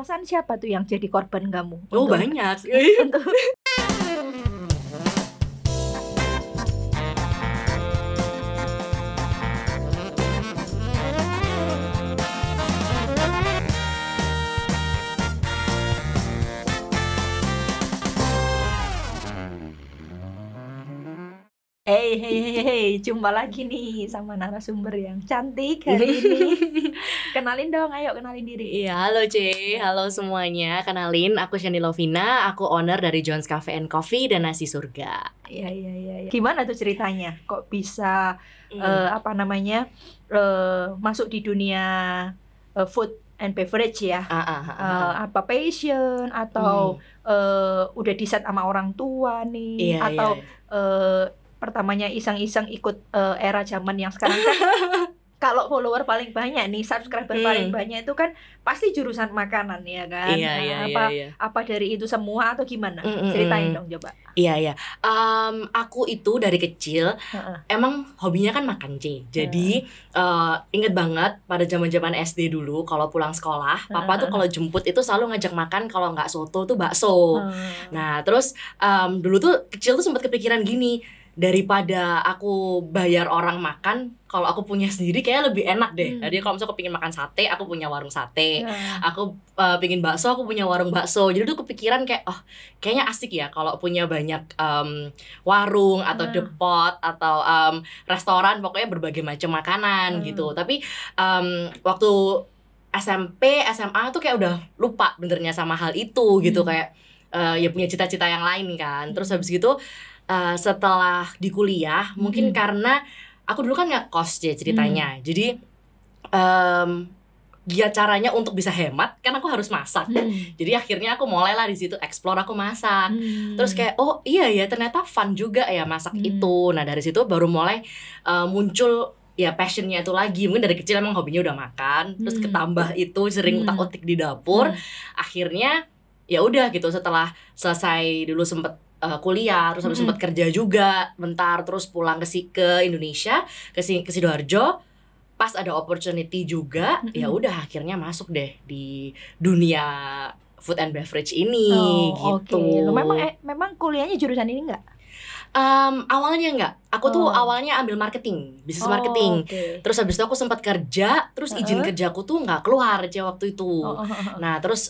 kos-kosan siapa tuh yang jadi korban kamu? Oh, Untuk banyak. untuk jumpa lagi nih sama narasumber yang cantik hari ini. Kenalin dong, ayo kenalin diri. Iya, halo C, halo semuanya. Kenalin, aku Shani Lovina, aku owner dari John's Cafe and Coffee dan Nasi Surga. Iya. Gimana tuh ceritanya? Kok bisa masuk di dunia food and beverage ya? Apa passion atau udah di-set sama orang tua nih? Iya, Atau iya. pertamanya iseng-iseng ikut era zaman yang sekarang kan kalau follower paling banyak nih, subscriber paling banyak itu kan pasti jurusan makanan ya kan? Iya. Apa dari itu semua atau gimana? Ceritain dong coba. Iya. Aku itu dari kecil emang hobinya kan makan C. Jadi inget banget pada zaman-zaman SD dulu kalau pulang sekolah, papa tuh kalau jemput itu selalu ngajak makan, kalau nggak soto tuh bakso. Nah terus dulu tuh kecil tuh sempat kepikiran gini, daripada aku bayar orang makan, kalau aku punya sendiri kayaknya lebih enak deh. Jadi kalau misalnya aku pengen makan sate, aku punya warung sate. Aku pengen bakso, aku punya warung bakso. Jadi tuh kepikiran kayak, kayaknya asik ya kalau punya banyak warung atau depot atau restoran, pokoknya berbagai macam makanan gitu. Tapi waktu SMP, SMA tuh kayak udah lupa benernya sama hal itu gitu. Kayak ya punya cita-cita yang lain kan. Terus habis gitu setelah di kuliah, mungkin karena aku dulu kan ngekos ya ceritanya. Jadi caranya untuk bisa hemat kan aku harus masak. Jadi akhirnya aku mulailah di situ explore, aku masak. Terus kayak oh iya ya ternyata fun juga ya masak itu. Nah dari situ baru mulai muncul ya passionnya itu lagi. Mungkin dari kecil emang hobinya udah makan, terus ketambah itu sering utak-utik di dapur. Akhirnya ya udah gitu, setelah selesai dulu sempet kuliah, terus habis sempat kerja juga bentar, terus pulang ke Indonesia, ke Sidoarjo. Pas ada opportunity juga, ya udah akhirnya masuk deh di dunia food and beverage ini gitu. Lo memang kuliahnya jurusan ini enggak? Awalnya enggak. Aku tuh awalnya ambil marketing, bisnis marketing. Terus habis itu aku sempat kerja, terus izin kerjaku tuh nggak keluar aja waktu itu. Nah terus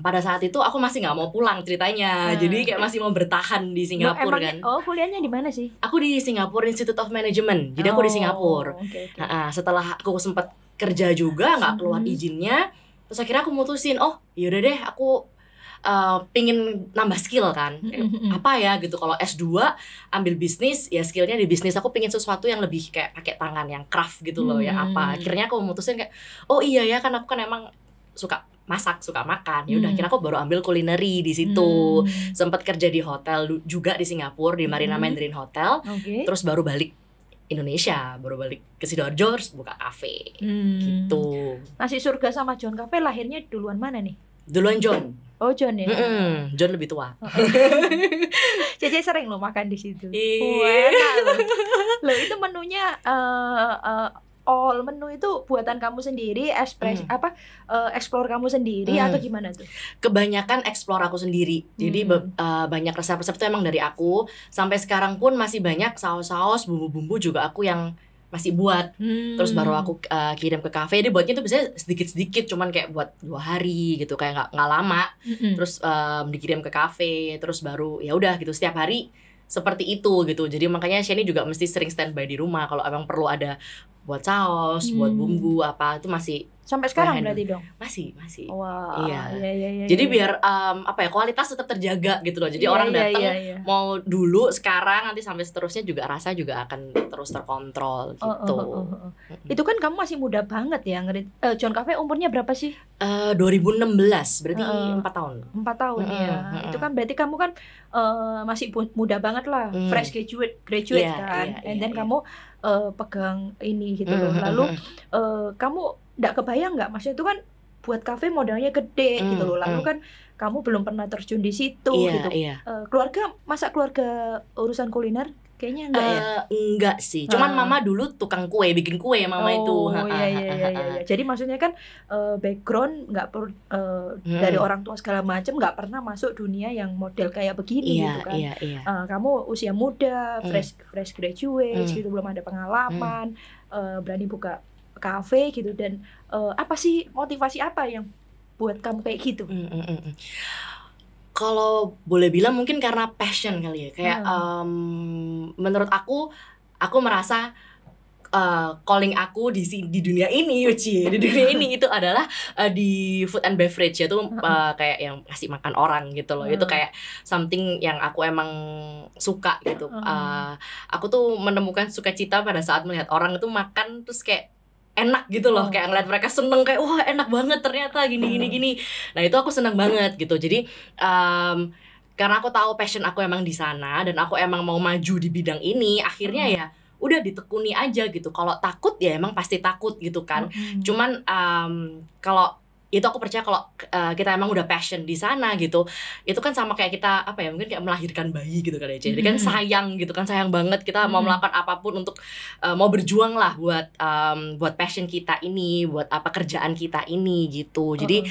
pada saat itu aku masih nggak mau pulang ceritanya. Jadi kayak masih mau bertahan di Singapura kan. Kuliahnya di mana sih? Aku di Singapore Institute of Management. Jadi aku di Singapura. Setelah aku sempat kerja juga nggak keluar izinnya, terus akhirnya aku mutusin, yaudah deh aku pingin nambah skill kan. Apa ya gitu, kalau S2 ambil bisnis ya skillnya di bisnis, aku pingin sesuatu yang lebih kayak pakai tangan, yang craft gitu loh. Ya apa, akhirnya aku memutusin kayak oh iya ya kan aku kan emang suka masak, suka makan. Ya udah akhirnya aku baru ambil culinary di situ. Sempat kerja di hotel juga di Singapura, di Marina Mandarin Hotel. Terus baru balik Indonesia, baru balik ke Sidoarjo terus buka kafe gitu. Nasi Surga sama John Cafe lahirnya duluan mana nih? Duluan John. Oh John ya. John lebih tua. Cece sering lo makan di situ. Enak lo itu menunya all menu itu buatan kamu sendiri, explore kamu sendiri atau gimana tuh? Kebanyakan explore aku sendiri. Jadi banyak resep-resep itu emang dari aku. Sampai sekarang pun masih banyak saus-saus, bumbu-bumbu juga aku yang masih buat. Terus baru aku kirim ke kafe. Dia buatnya tuh biasanya sedikit-sedikit, cuman kayak buat 2 hari gitu, kayak nggak lama. Terus dikirim ke kafe, terus baru ya udah gitu setiap hari seperti itu gitu. Jadi makanya Shani juga mesti sering standby di rumah kalau emang perlu ada buat saus, buat bumbu apa, itu masih sampai sekarang berarti dong? Masih. Wow. Iya. Jadi biar kualitas tetap terjaga gitu loh. Jadi orang datang mau dulu, sekarang, nanti sampai seterusnya juga rasa juga akan terus terkontrol gitu. Itu kan kamu masih muda banget ya. John Cafe umurnya berapa sih? 2016, berarti 4 tahun. 4 tahun ya. Itu kan berarti kamu kan masih muda banget lah, fresh graduate kan. And then kamu pegang ini gitu loh. Lalu kamu nggak kebayang nggak, maksudnya itu kan buat kafe modalnya gede gitu loh. Lalu kan kamu belum pernah terjun di situ gitu. Keluarga urusan kuliner Kayaknya enggak ya? Enggak sih. Cuman mama dulu tukang kue, bikin kue mama itu. Iya. Jadi maksudnya kan background nggak dari orang tua segala macam, nggak pernah masuk dunia yang model kayak begini gitu kan. Iya. Kamu usia muda, fresh graduate gitu, belum ada pengalaman, berani buka kafe gitu, dan apa sih motivasi apa yang buat kamu kayak gitu? Kalau boleh bilang mungkin karena passion kali ya. Kayak menurut aku merasa calling aku di dunia ini, di dunia ini itu adalah di food and beverage, yaitu kayak yang kasih makan orang gitu loh. Itu kayak something yang aku emang suka gitu. Aku tuh menemukan sukacita pada saat melihat orang itu makan terus kayak enak gitu loh, kayak ngeliat mereka seneng, kayak wah enak banget ternyata gini. Nah itu aku seneng banget gitu. Jadi karena aku tahu passion aku emang di sana dan aku emang mau maju di bidang ini, akhirnya ya udah ditekuni aja gitu. Kalau takut ya emang pasti takut gitu kan. Cuman kalau itu aku percaya kalau kita emang udah passion di sana gitu, itu kan sama kayak kita apa ya, mungkin kayak melahirkan bayi gitu kan ya. Jadi kan sayang gitu kan, sayang banget kita mau melakukan apapun untuk mau berjuang lah buat passion kita ini, buat apa kerjaan kita ini gitu. Jadi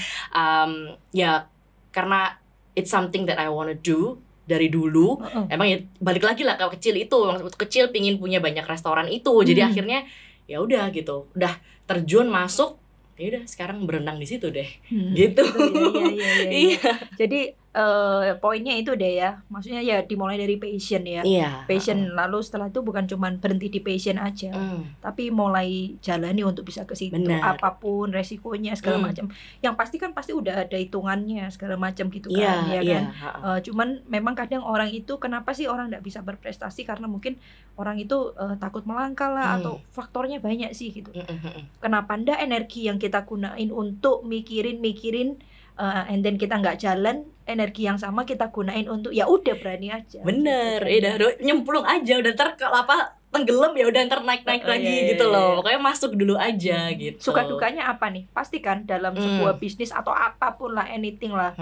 ya karena it's something that I wanna do dari dulu. Emang ya balik lagi lah kalau kecil itu, waktu kecil pingin punya banyak restoran itu. Jadi akhirnya ya udah gitu, udah terjun masuk. Ya udah sekarang berenang di situ deh, gitu. Iya. Jadi poinnya itu deh ya, maksudnya ya dimulai dari passion ya. Passion, lalu setelah itu bukan cuma berhenti di passion aja, tapi mulai jalani untuk bisa ke situ. Apapun resikonya segala macam. Yang pasti kan pasti udah ada hitungannya segala macam gitu kan, ya kan. Cuman memang kadang orang itu, kenapa sih orang nggak bisa berprestasi, karena mungkin orang itu takut melangkah lah, atau faktornya banyak sih gitu. Kenapa ndak energi yang kita gunain untuk mikirin and then kita nggak jalan, energi yang sama kita gunain untuk ya udah berani aja. Bener, udah nyemplung aja, udah tenggelam ya udah ntar naik lagi gitu loh. Pokoknya masuk dulu aja gitu. Suka dukanya apa nih? Pasti kan dalam sebuah bisnis atau apapun lah, anything lah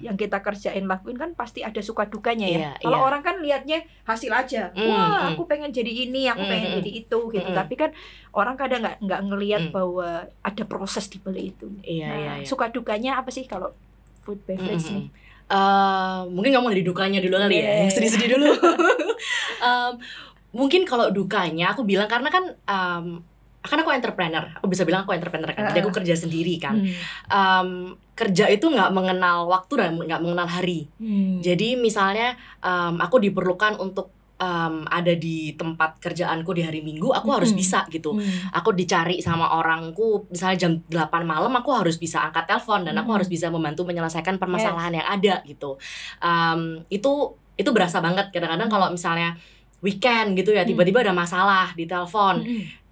yang kita kerjain, lakuin kan pasti ada suka dukanya ya. Kalau orang kan lihatnya hasil aja, wah aku pengen jadi ini, aku pengen jadi itu gitu. Tapi kan orang kadang nggak ngelihat bahwa ada proses di balik itu. Suka dukanya apa sih kalau food beverage nih? Mungkin ngomong dari dukanya dulu kali ya, yang sedih-sedih dulu. Mungkin kalau dukanya aku bilang karena kan aku entrepreneur, aku bisa bilang aku entrepreneur kan, jadi aku kerja sendiri kan. Kerja itu nggak mengenal waktu dan nggak mengenal hari. Jadi misalnya aku diperlukan untuk ada di tempat kerjaanku di hari Minggu, aku harus bisa gitu. Aku dicari sama orangku, misalnya jam 8 malam aku harus bisa angkat telepon dan aku harus bisa membantu menyelesaikan permasalahan yang ada gitu. Itu berasa banget kadang-kadang kalau misalnya weekend gitu ya, tiba-tiba ada masalah di telepon.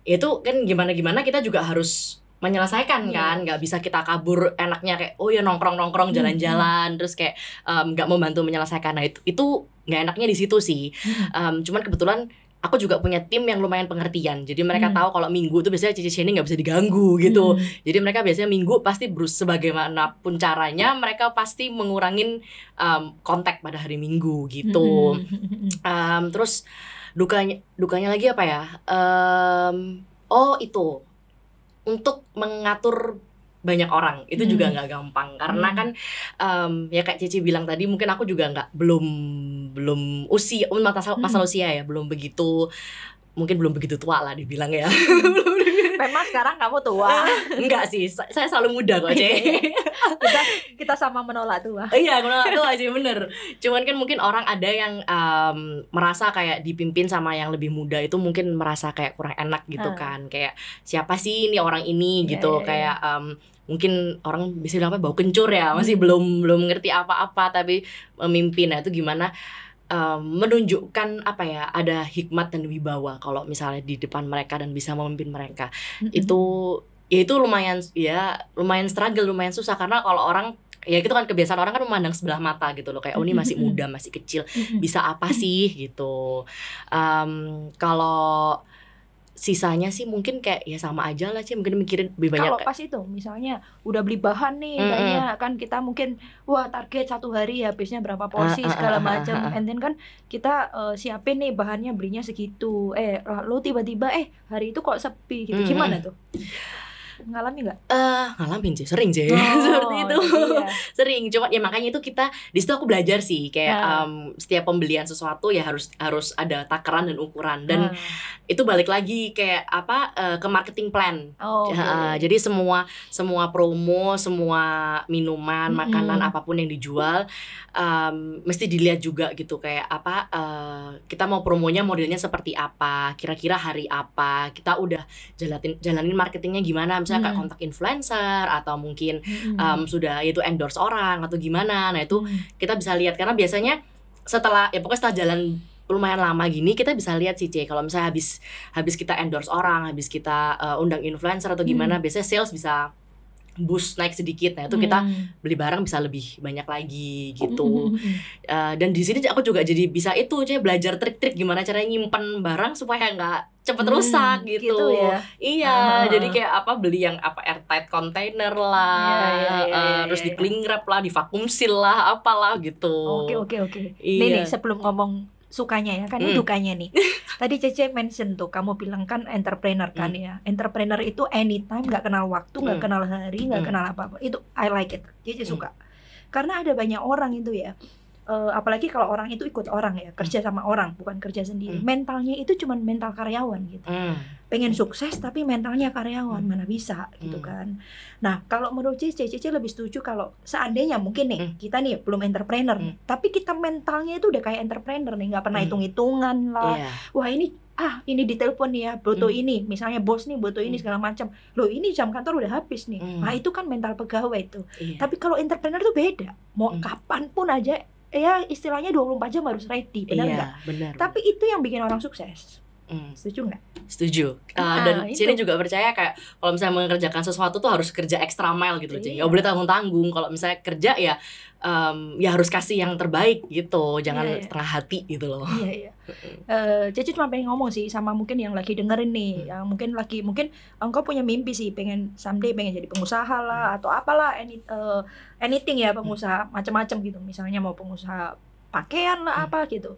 Itu kan gimana kita juga harus menyelesaikan kan, nggak bisa kita kabur enaknya kayak oh ya nongkrong jalan-jalan terus kayak nggak membantu menyelesaikan. Nah itu nggak enaknya di situ sih. Cuman kebetulan aku juga punya tim yang lumayan pengertian, jadi mereka tahu kalau Minggu tuh biasanya Cici ini nggak bisa diganggu gitu. Jadi mereka biasanya Minggu pasti sebagaimanapun caranya mereka pasti mengurangin kontak pada hari Minggu gitu. Terus dukanya lagi apa ya? Itu untuk mengatur banyak orang itu juga nggak gampang karena kan ya kayak Cici bilang tadi, mungkin aku juga belum usia, masalah usia ya, belum begitu tua lah dibilang ya. Memang sekarang kamu tua. Enggak sih, saya selalu muda kok, Cek. Kita sama menolak tua. Iya, menolak tua sih, bener. Cuman kan mungkin orang ada yang merasa kayak dipimpin sama yang lebih muda itu mungkin merasa kayak kurang enak gitu kan. Kayak siapa sih ini orang ini gitu. Kayak mungkin orang bisa bilang apa, bau kencur ya, masih belum ngerti apa-apa tapi memimpin. Nah itu gimana menunjukkan apa ya, ada hikmat dan wibawa kalau misalnya di depan mereka dan bisa memimpin mereka. Itu lumayan struggle, lumayan susah karena kalau orang ya itu kan kebiasaan orang kan memandang sebelah mata gitu loh, kayak oh ini masih muda, masih kecil, bisa apa sih gitu. Kalau sisanya sih mungkin kayak ya sama aja lah, mungkin mikirin lebih banyak. Kalau pas itu misalnya udah beli bahan nih, banyak kan, kita mungkin wah target 1 hari habisnya berapa porsi segala macam, and then kan kita siapin nih bahannya, belinya segitu, lalu tiba-tiba hari itu kok sepi gitu, gimana tuh? Ngalami nggak? Ngalamin sih, sering sih seperti itu. Sering, cuma ya makanya itu kita di situ aku belajar sih kayak setiap pembelian sesuatu ya harus ada takaran dan ukuran, dan itu balik lagi kayak ke marketing plan. Jadi semua promo, semua minuman, makanan apapun yang dijual mesti dilihat juga gitu, kayak kita mau promonya modelnya seperti apa, kira-kira hari apa, kita udah jalanin marketingnya gimana, misalnya kayak kontak influencer atau mungkin sudah itu endorse orang atau gimana. Nah itu kita bisa lihat, karena biasanya setelah jalan lumayan lama gini kita bisa lihat sih kalau misalnya habis kita endorse orang, habis kita undang influencer atau gimana, biasanya sales bisa boost naik sedikit. Nah itu kita beli barang bisa lebih banyak lagi gitu. Dan di sini aku juga jadi bisa belajar trik-trik gimana caranya nyimpen barang supaya nggak cepet rusak gitu ya. Iya, jadi kayak beli yang airtight container lah, terus di cling wrap lah, di vacuum seal lah, apalah gitu. Oke. Nih sebelum ngomong sukanya ya kan, ini dukanya nih. Tadi Cece mention tuh, kamu bilang kan entrepreneur kan ya. Entrepreneur itu anytime, nggak kenal waktu, nggak kenal hari, nggak kenal apa-apa. Itu I like it, Cece suka. Karena ada banyak orang itu ya, apalagi kalau orang itu ikut orang ya, kerja sama orang, bukan kerja sendiri. Mentalnya itu cuma mental karyawan gitu. Pengen sukses tapi mentalnya karyawan, mana bisa gitu kan. Nah kalau menurut Cece lebih setuju kalau seandainya mungkin nih kita nih belum entrepreneur nih, tapi kita mentalnya itu udah kayak entrepreneur nih, nggak pernah hitung-hitungan lah. Wah ini ditelepon nih ya, butuh ini, misalnya bos nih butuh ini segala macam. Loh ini jam kantor udah habis nih. Nah itu kan mental pegawai tuh. Tapi kalau entrepreneur tuh beda, mau kapanpun aja ya, istilahnya 24 jam harus ready, benar nggak? Benar. Tapi itu yang bikin orang sukses. Setuju nggak? Setuju. Dan sini juga percaya kayak kalau misalnya mengerjakan sesuatu tuh harus kerja extra mile gitu loh, nggak boleh tanggung-tanggung. Kalau misalnya kerja ya harus kasih yang terbaik gitu, jangan setengah hati gitu loh. Cece cuma pengen ngomong sih sama mungkin yang lagi dengerin nih, yang mungkin engkau punya mimpi sih, pengen someday pengen jadi pengusaha lah atau apalah, anything ya, pengusaha macam-macam gitu. Misalnya mau pengusaha pakaian lah apa gitu.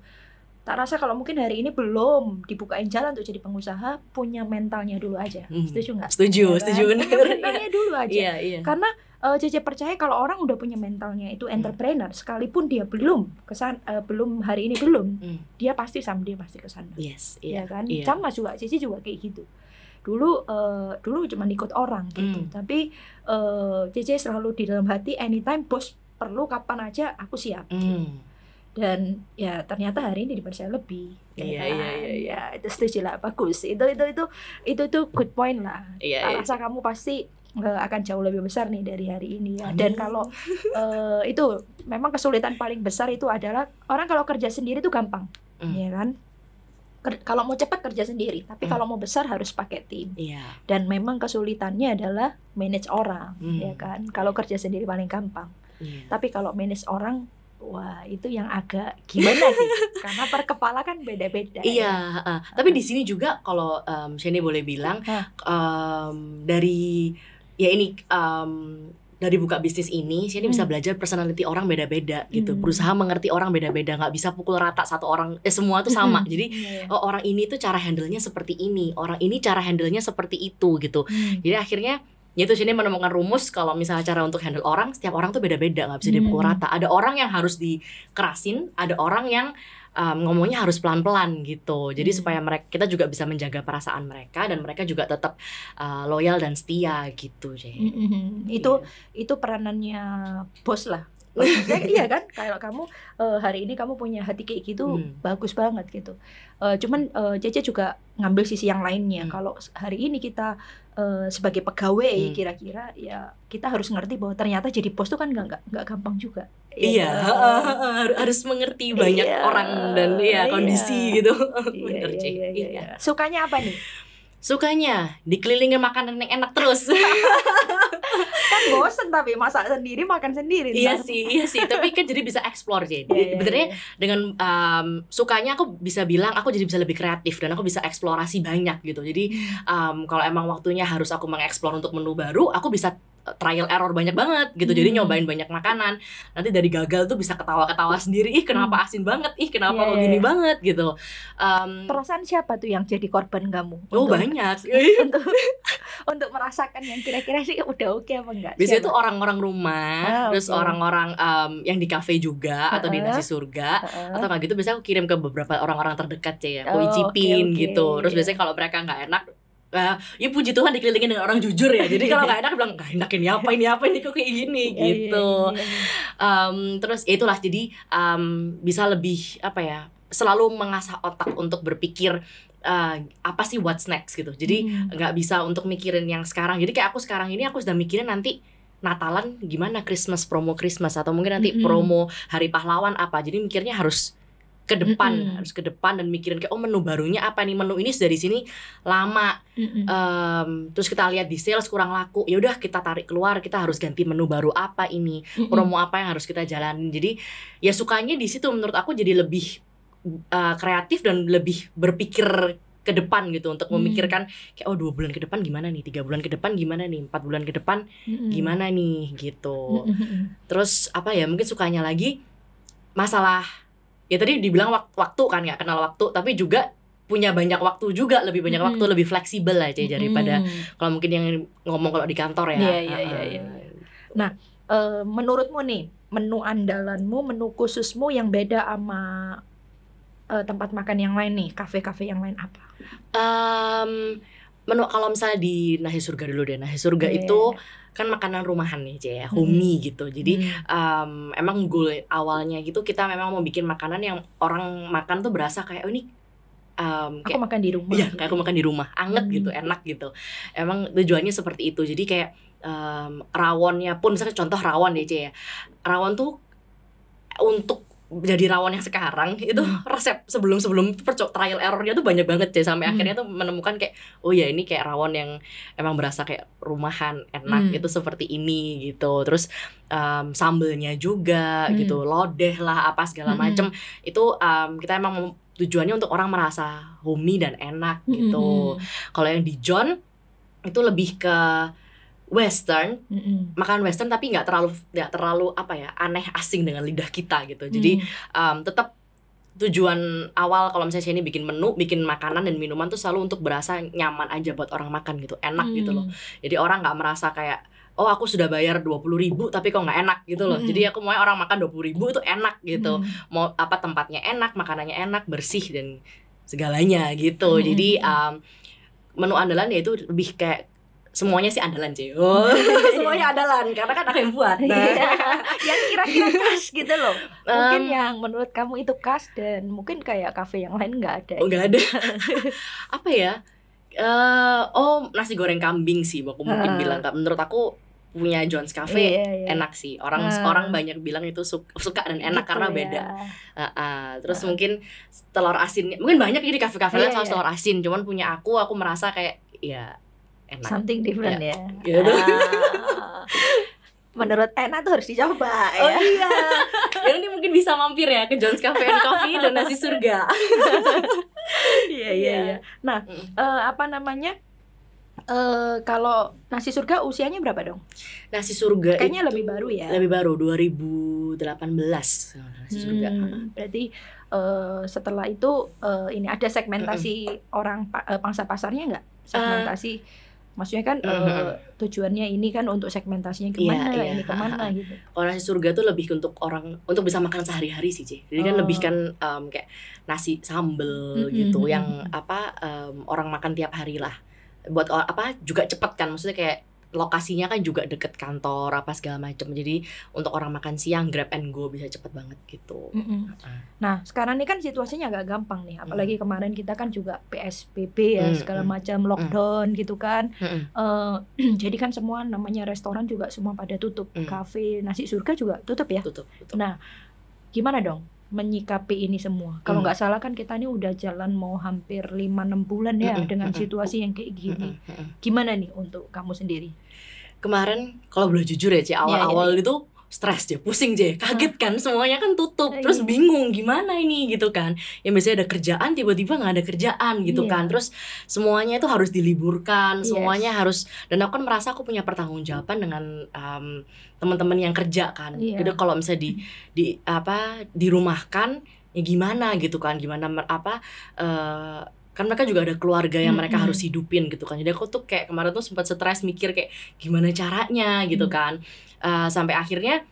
Tak rasa kalau mungkin hari ini belum dibukain jalan untuk jadi pengusaha, punya mentalnya dulu aja. Setuju nggak? Setuju bener. Punya mentalnya dulu aja. Karena Cece percaya kalau orang udah punya mentalnya itu entrepreneur, sekalipun dia belum hari ini dia pasti someday pasti kesana. Ya kan? Sama juga Cece juga kayak gitu. Dulu cuma ikut orang gitu. Tapi Cece selalu di dalam hati, anytime bos perlu kapan aja aku siap. Dan ya ternyata hari ini dipercaya lebih. Ya itu setuju lah, bagus. Itu good point lah. Rasa kamu pasti akan jauh lebih besar nih dari hari ini ya. Dan kalau itu memang kesulitan paling besar itu adalah orang kalau kerja sendiri itu gampang, ya kan? Kalau mau cepat kerja sendiri, tapi kalau mau besar harus pakai tim. Dan memang kesulitannya adalah manage orang, ya kan? Kalau kerja sendiri paling gampang. Tapi kalau manage orang, wah itu yang agak gimana sih? Karena per kepala kan beda-beda. Tapi di sini juga kalau Shani boleh bilang dari buka bisnis ini, Shani bisa belajar personality orang beda-beda gitu, berusaha mengerti orang beda-beda, nggak bisa pukul rata satu orang, semua tuh sama. Jadi orang ini tuh cara handle-nya seperti ini, orang ini cara handle-nya seperti itu gitu. Jadi akhirnya itu sini menemukan rumus kalau misalnya cara untuk handle orang, setiap orang tuh beda-beda, nggak bisa dipukul rata. Ada orang yang harus dikerasin, ada orang yang ngomongnya harus pelan-pelan gitu. Jadi supaya kita juga bisa menjaga perasaan mereka dan mereka juga tetap loyal dan setia gitu. Itu peranannya bos lah. Iya kan, kalau kamu hari ini kamu punya hati kayak gitu, bagus banget gitu. Cuman Cece juga ngambil sisi yang lainnya. Kalau hari ini kita sebagai pegawai kira-kira ya kita harus ngerti bahwa ternyata jadi bos tuh kan nggak gampang juga. Harus mengerti banyak orang dan kondisi gitu. Sukanya apa nih? Sukanya dikelilingin makanan yang enak terus. Kan bosen tapi masak sendiri, makan sendiri. Iya sih. Tapi kan jadi bisa explore jadi. Benernya dengan sukanya aku bisa bilang aku jadi bisa lebih kreatif dan aku bisa eksplorasi banyak gitu. Jadi kalau emang waktunya harus aku mengeksplor untuk menu baru, aku bisa trial error banyak banget gitu. Jadi nyobain banyak makanan. Nanti dari gagal tuh bisa ketawa-ketawa sendiri. Ih kenapa asin banget? Ih kenapa kok gini banget gitu. Perasaan siapa tuh yang jadi korban kamu? Oh banyak. Untuk merasakan yang kira-kira sih udah oke apa enggak? Biasanya tuh orang-orang rumah, terus orang-orang yang di kafe juga atau di Nasi Surga atau nggak gitu biasanya aku kirim ke beberapa orang-orang terdekat ya, aku icipin gitu. Terus biasanya kalau mereka nggak enak, ya puji Tuhan dikelilingin dengan orang jujur ya. Jadi kalau nggak enak bilang nggak enak ini apa ini kok kayak gini gitu. Terus ya itulah jadi bisa lebih apa ya, selalu mengasah otak untuk berpikir apa sih what's next gitu. Jadi nggak bisa untuk mikirin yang sekarang. Jadi kayak aku sekarang ini aku sudah mikirin nanti Natalan gimana, promo Christmas atau mungkin nanti promo Hari Pahlawan apa. Jadi mikirnya harus ke depan dan mikirin kayak menu barunya apa nih, menu ini dari sini lama terus kita lihat di sales kurang laku, ya udah kita tarik keluar, kita harus ganti menu baru apa ini, promo apa yang harus kita jalanin. Jadi ya sukanya di situ menurut aku jadi lebih kreatif dan lebih berpikir ke depan gitu untuk memikirkan kayak 2 bulan ke depan gimana nih, 3 bulan ke depan gimana nih, 4 bulan ke depan gimana nih gitu. Terus apa ya, mungkin sukanya lagi masalah ya tadi dibilang waktu kan, nggak kenal waktu, tapi juga punya banyak waktu juga, lebih banyak waktu, lebih fleksibel aja daripada kalau mungkin yang ngomong kalau di kantor ya. Iya. Nah, menurutmu nih menu andalanmu, menu khususmu yang beda sama tempat makan yang lain nih, kafe-kafe yang lain apa? Menu kalau misalnya di Nasi Surga dulu deh. Nasi Surga itu kan makanan rumahan nih ya, homey gitu. Jadi emang goal awalnya gitu kita memang mau bikin makanan yang orang makan tuh berasa kayak ini aku makan di rumah. Iya, kayak aku makan di rumah, anget gitu, enak gitu. Emang tujuannya seperti itu. Jadi kayak rawonnya pun misalnya contoh rawon ya, rawon tuh untuk jadi rawon yang sekarang itu resep sebelum trial errornya tuh banyak banget ya, sampai akhirnya tuh menemukan kayak oh ya ini kayak rawon yang emang berasa kayak rumahan, enak itu seperti ini gitu. Terus sambelnya juga gitu, lodeh lah apa segala macem itu kita emang tujuannya untuk orang merasa homey dan enak gitu. Kalau yang di John itu lebih ke Western, makanan Western tapi nggak terlalu apa ya, aneh asing dengan lidah kita gitu. Jadi tetap tujuan awal kalau misalnya ini bikin menu, bikin makanan dan minuman tuh selalu untuk berasa nyaman aja buat orang makan gitu, enak gitu loh. Jadi orang nggak merasa kayak oh aku sudah bayar 20.000 tapi kok nggak enak gitu loh. Jadi aku mau orang makan 20.000 itu enak gitu. Mau apa tempatnya enak, makanannya enak, bersih dan segalanya gitu. Jadi menu andalan ya itu lebih kayak semuanya sih andalan sih. Semuanya andalan karena kan aku yang buat. Yang kira-kira khas gitu loh. Mungkin yang menurut kamu itu khas dan mungkin kayak kafe yang lain nggak ada. Oh nggak ada. Apa ya? Nasi goreng kambing sih aku mungkin bilang. Menurut aku punya John's Cafe enak sih. Orang banyak bilang itu suka dan enak gitu karena beda. Terus mungkin telur asin. Mungkin banyak di kafe-kafe lain soal telur asin. Cuman punya aku merasa kayak ya enak. Something different ya. Gitu. Menurut Ena tuh harus dicoba ya. Oh iya. Ya ini mungkin bisa mampir ya ke John's Cafe and Coffee dan Nasi Surga. Iya. Nah, apa namanya? Kalau Nasi Surga usianya berapa dong? Nasi Surga kayaknya itu lebih baru ya. Lebih baru 2018 Nasi Surga. Berarti setelah itu ini ada segmentasi orang pangsa pasarnya nggak? Segmentasi maksudnya kan tujuannya ini kan untuk segmentasinya kemana, ini kemana gitu. Kalau Nasi Surga tuh lebih untuk orang untuk bisa makan sehari-hari sih, Ci. Jadi kan lebih kan kayak nasi sambel gitu yang apa orang makan tiap hari lah. Buat apa juga cepet kan, maksudnya kayak lokasinya kan juga deket kantor apa segala macam. Jadi untuk orang makan siang grab and go bisa cepet banget gitu. Nah sekarang ini kan situasinya agak gampang nih, apalagi kemarin kita kan juga PSBB ya, segala macam lockdown gitu kan. Jadi kan semua namanya restoran juga semua pada tutup, kafe, Nasi Surga juga tutup ya. Tutup. Nah gimana dong? menyikapi ini semua? Kalau nggak salah kan kita ini udah jalan mau hampir 5-6 bulan ya dengan situasi yang kayak gini. Gimana nih untuk kamu sendiri? Kemarin kalau boleh jujur ya, awal-awal itu stres aja, pusing aja, kaget kan, semuanya kan tutup, terus bingung gimana ini gitu kan. Yang biasanya ada kerjaan, tiba-tiba nggak ada kerjaan gitu kan. Terus semuanya itu harus diliburkan, semuanya harus, dan aku kan merasa aku punya pertanggungjawaban dengan teman-teman yang kerja kan. Jadi kalau misalnya dirumahkan ya gimana gitu kan, gimana kan mereka juga ada keluarga yang mereka harus hidupin gitu kan. Jadi aku tuh kayak kemarin tuh sempat stres mikir kayak gimana caranya gitu kan. Sampai akhirnya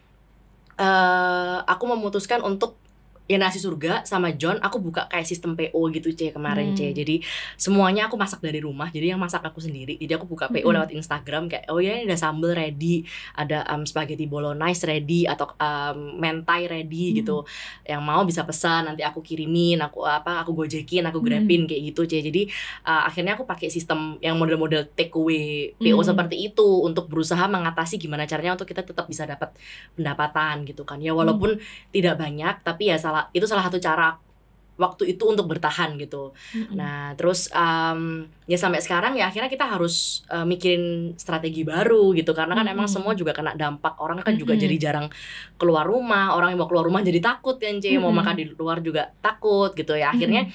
aku memutuskan untuk ya Nasi Surga sama John aku buka kayak sistem PO gitu kemarin jadi semuanya aku masak dari rumah, jadi yang masak aku sendiri. Jadi aku buka PO lewat Instagram kayak oh ya ini ada sambal ready, ada spaghetti bolognese ready, atau mentai ready gitu, yang mau bisa pesan, nanti aku kirimin, aku gojekin, aku grabin kayak gitu jadi akhirnya aku pakai sistem yang model-model take away PO seperti itu untuk berusaha mengatasi gimana caranya untuk kita tetap bisa dapat pendapatan gitu kan ya, walaupun tidak banyak tapi ya itu salah satu cara waktu itu untuk bertahan gitu. Nah terus ya sampai sekarang ya akhirnya kita harus mikirin strategi baru gitu, karena kan emang semua juga kena dampak. Orang kan juga jadi jarang keluar rumah, orang yang mau keluar rumah jadi takut kan mau makan di luar juga takut gitu ya. Akhirnya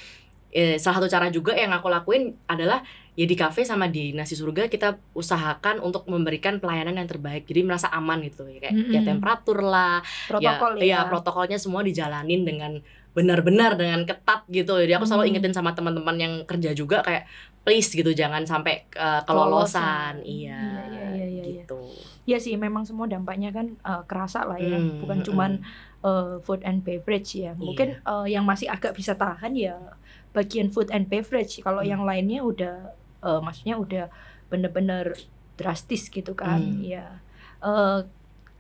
salah satu cara juga yang aku lakuin adalah ya di kafe sama di Nasi Surga kita usahakan untuk memberikan pelayanan yang terbaik, jadi merasa aman gitu ya, kayak ya temperatur lah, protokol ya protokolnya semua dijalanin dengan benar-benar dengan ketat gitu. Jadi aku selalu ingetin sama teman-teman yang kerja juga kayak please gitu jangan sampai kelolosan. Iya gitu. Ya sih memang semua dampaknya kan kerasa lah ya, bukan cuman food and beverage ya. Mungkin yang masih agak bisa tahan ya bagian food and beverage. Kalau yang lainnya udah maksudnya udah bener-bener drastis gitu kan. Ya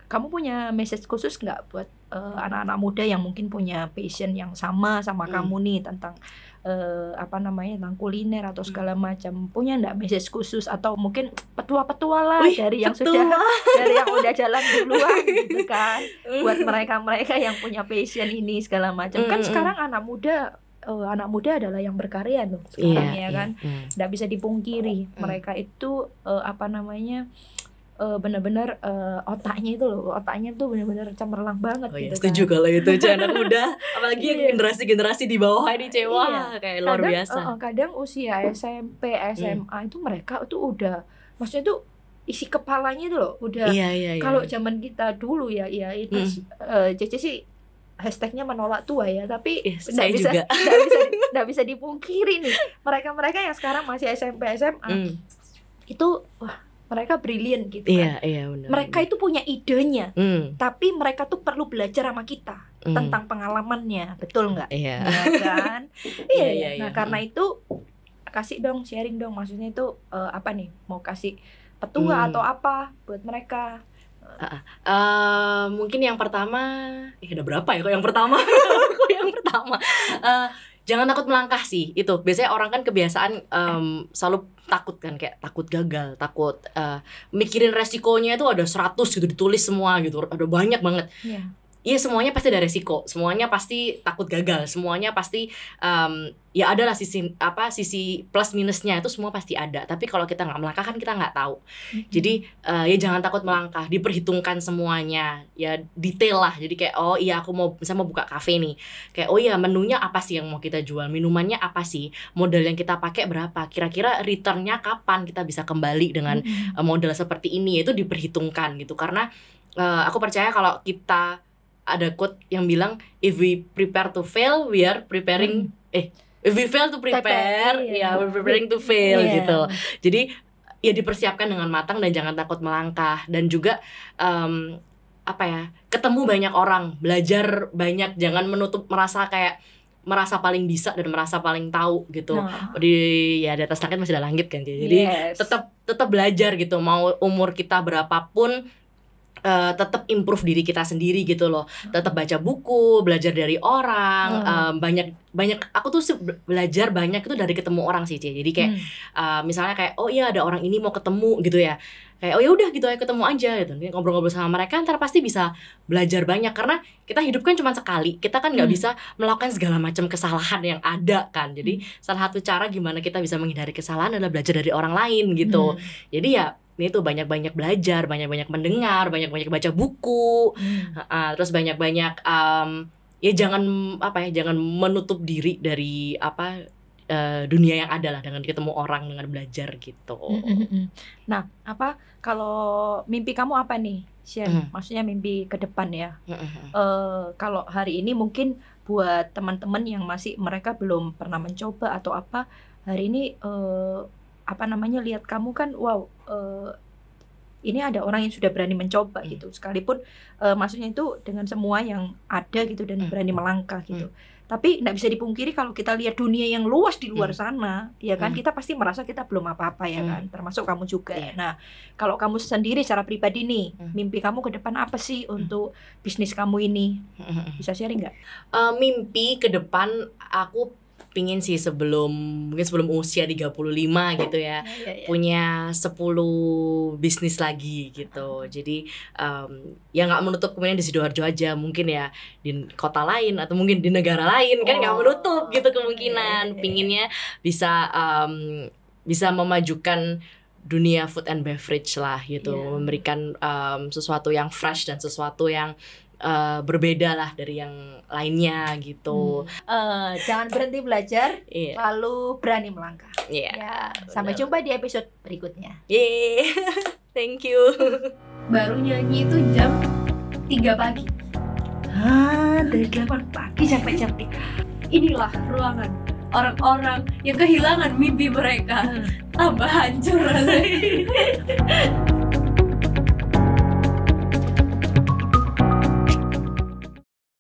kamu punya message khusus nggak buat anak-anak muda yang mungkin punya passion yang sama kamu nih tentang tentang kuliner atau segala macam? Punya nggak message khusus atau mungkin petua-petua lah dari yang udah jalan duluan gitu kan, buat mereka yang punya passion ini segala macam. Kan sekarang anak muda adalah yang berkarya loh sekarang ya kan. Nggak bisa dipungkiri mereka itu benar-benar otaknya tuh benar-benar cemerlang banget gitu setuju kan. Kalau itu anak muda apalagi yang generasi di bawah ini kayak luar biasa. Kadang usia SMP SMA itu mereka tuh udah maksudnya tuh isi kepalanya itu loh udah kalau zaman kita dulu ya itu Cece sih hashtagnya menolak tua ya, tapi nggak bisa dipungkiri nih mereka yang sekarang masih SMP SMA itu mereka brilian gitu kan. Benar, mereka itu punya idenya, tapi mereka tuh perlu belajar sama kita tentang pengalamannya, betul nggak? Iya kan? Nah karena itu kasih dong, sharing dong, maksudnya itu mau kasih petua atau apa buat mereka? Mungkin yang pertama ada berapa ya kok yang pertama jangan takut melangkah sih. Itu biasanya orang kan kebiasaan selalu takut kan, kayak takut gagal, takut mikirin resikonya itu ada 100 gitu ditulis semua gitu, ada banyak banget. Iya semuanya pasti ada resiko, semuanya pasti takut gagal, semuanya pasti ya adalah sisi plus minusnya itu semua pasti ada. Tapi kalau kita nggak melangkah kan kita nggak tahu. Jadi ya jangan takut melangkah, diperhitungkan semuanya, ya detail lah. Jadi kayak oh iya aku mau buka kafe nih, kayak oh iya menunya apa sih yang mau kita jual, minumannya apa sih, modal yang kita pakai berapa, kira-kira returnnya kapan kita bisa kembali dengan modal seperti ini, itu diperhitungkan gitu. Karena aku percaya kalau kita ada quote yang bilang if we prepare to fail we are preparing if we fail to prepare we're preparing to fail gitu. Jadi ya dipersiapkan dengan matang dan jangan takut melangkah, dan juga ketemu banyak orang, belajar banyak, jangan merasa paling bisa dan merasa paling tahu gitu. Di atas langit masih ada langit kan. Jadi tetap belajar gitu, mau umur kita berapapun tetap improve diri kita sendiri gitu loh. Tetap baca buku, belajar dari orang, banyak aku tuh belajar banyak itu dari ketemu orang sih, Ci. Jadi kayak misalnya kayak oh iya ada orang ini mau ketemu gitu ya. Kayak oh ya udah gitu ya ketemu aja gitu. Ngobrol-ngobrol sama mereka ntar pasti bisa belajar banyak karena kita hidup kan cuma sekali. Kita kan nggak bisa melakukan segala macam kesalahan yang ada kan. Jadi salah satu cara gimana kita bisa menghindari kesalahan adalah belajar dari orang lain gitu. Jadi ya itu banyak-banyak belajar, banyak-banyak mendengar, banyak-banyak baca buku, terus banyak-banyak ya jangan menutup diri dari dunia yang ada lah dengan ketemu orang, dengan belajar gitu. Nah, kalau mimpi kamu apa nih, Shen? Maksudnya mimpi ke depan ya. Kalau hari ini mungkin buat teman-teman yang masih mereka belum pernah mencoba atau apa, hari ini lihat kamu kan, wow, ini ada orang yang sudah berani mencoba gitu. Sekalipun maksudnya itu dengan semua yang ada gitu dan berani melangkah gitu. Tapi nggak bisa dipungkiri kalau kita lihat dunia yang luas di luar sana, ya kan, kita pasti merasa kita belum apa-apa ya kan, termasuk kamu juga. Nah, kalau kamu sendiri secara pribadi nih, mimpi kamu ke depan apa sih untuk bisnis kamu ini? Bisa sharing nggak? Mimpi ke depan aku pingin sih mungkin sebelum usia 35 gitu ya, punya 10 bisnis lagi gitu. Jadi ya nggak menutup kemudian di Sidoarjo aja, mungkin ya di kota lain atau mungkin di negara lain, kan nggak menutup gitu kemungkinan. Pinginnya bisa memajukan dunia food and beverage lah gitu, memberikan sesuatu yang fresh dan sesuatu yang berbeda lah dari yang lainnya gitu. Jangan berhenti belajar, lalu berani melangkah. Sampai jumpa di episode berikutnya. Thank you. Baru nyanyi itu jam 3 pagi. Dari 8 pagi sampai jam 3. Inilah ruangan orang-orang yang kehilangan mimpi mereka. Tambah hancur rasanya.